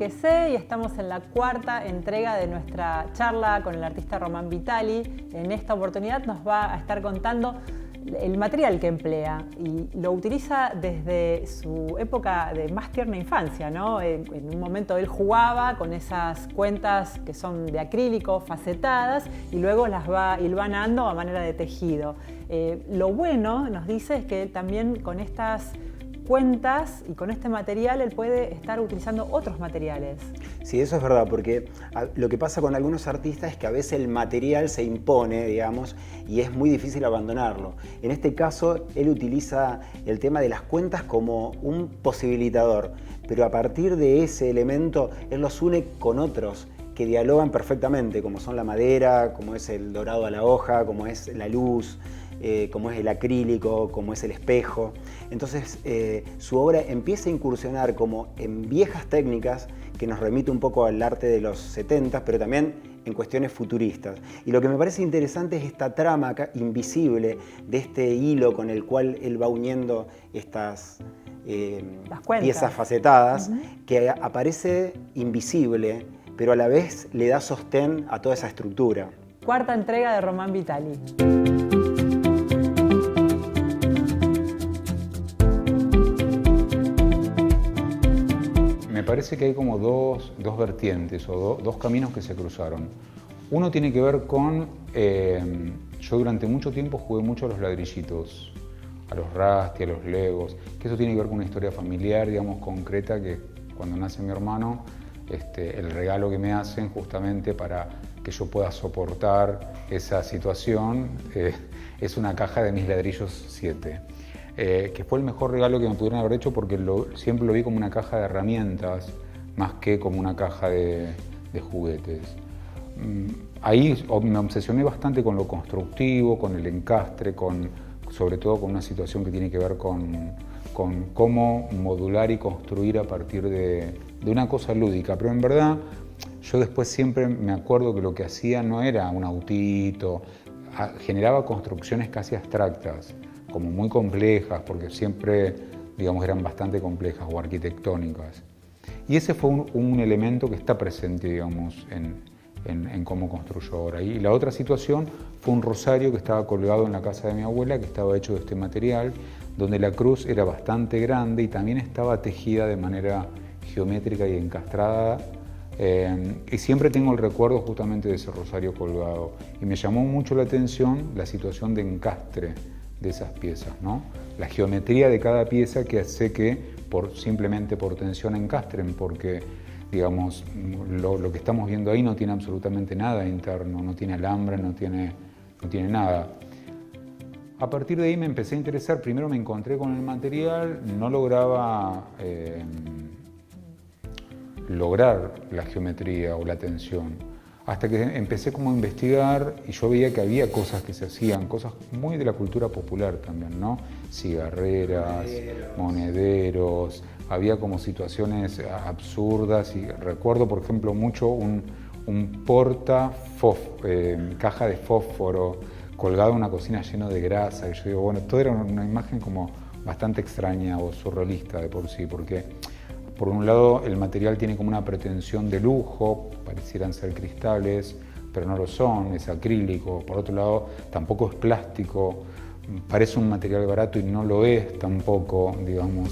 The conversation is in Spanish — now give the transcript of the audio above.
Quesé y estamos en la cuarta entrega de nuestra charla con el artista Román Vitali. En esta oportunidad nos va a estar contando el material que emplea y lo utiliza desde su época de más tierna infancia, ¿no? En un momento él jugaba con esas cuentas que son de acrílico, facetadas, y luego las va hilvanando a manera de tejido. Lo bueno, nos dice, es que también con estas cuentas y con este material él puede estar utilizando otros materiales. Sí, eso es verdad, porque lo que pasa con algunos artistas es que a veces el material se impone, digamos, y es muy difícil abandonarlo. En este caso, él utiliza el tema de las cuentas como un posibilitador, pero a partir de ese elemento, él los une con otros que dialogan perfectamente, como son la madera, como es el dorado a la hoja, como es la luz, como es el acrílico, como es el espejo. Entonces su obra empieza a incursionar como en viejas técnicas que nos remite un poco al arte de los 70, pero también en cuestiones futuristas. Y lo que me parece interesante es esta trama invisible de este hilo con el cual él va uniendo estas piezas facetadas, que aparece invisible, pero a la vez le da sostén a toda esa estructura. Cuarta entrega de Román Vitali. Me parece que hay como dos vertientes o dos caminos que se cruzaron. Uno tiene que ver con, yo durante mucho tiempo jugué mucho a los ladrillitos, a los Rasty, a los Legos, que eso tiene que ver con una historia familiar, digamos, concreta, que cuando nace mi hermano, el regalo que me hacen justamente para que yo pueda soportar esa situación es una caja de mis ladrillos 7. Que fue el mejor regalo que me pudieron haber hecho porque siempre lo vi como una caja de herramientas más que como una caja de juguetes. Ahí me obsesioné bastante con lo constructivo, con el encastre, sobre todo con una situación que tiene que ver con cómo modular y construir a partir de una cosa lúdica. Pero en verdad yo después siempre me acuerdo que lo que hacía no era un autito, generaba construcciones casi abstractas, como muy complejas, porque siempre, digamos, eran bastante complejas o arquitectónicas. Y ese fue un elemento que está presente, digamos, en cómo construyo ahora. Y la otra situación fue un rosario que estaba colgado en la casa de mi abuela, que estaba hecho de este material, donde la cruz era bastante grande y también estaba tejida de manera geométrica y encastrada. Y siempre tengo el recuerdo justamente de ese rosario colgado. Y me llamó mucho la atención la situación de encastre de esas piezas, ¿no? La geometría de cada pieza que hace que simplemente por tensión encastren, porque digamos, lo que estamos viendo ahí no tiene absolutamente nada interno, no tiene alambre, no tiene nada. A partir de ahí me empecé a interesar, primero me encontré con el material, no lograba lograr la geometría o la tensión. Hasta que empecé como a investigar y yo veía que había cosas que se hacían, cosas muy de la cultura popular también, ¿no? Cigarreras, monederos, había como situaciones absurdas y recuerdo, por ejemplo, mucho un caja de fósforo colgado en una cocina lleno de grasa. Y yo digo, bueno, todo era una imagen como bastante extraña o surrealista de por sí, porque por un lado, el material tiene como una pretensión de lujo, parecieran ser cristales, pero no lo son, es acrílico. Por otro lado, tampoco es plástico, parece un material barato y no lo es tampoco, digamos.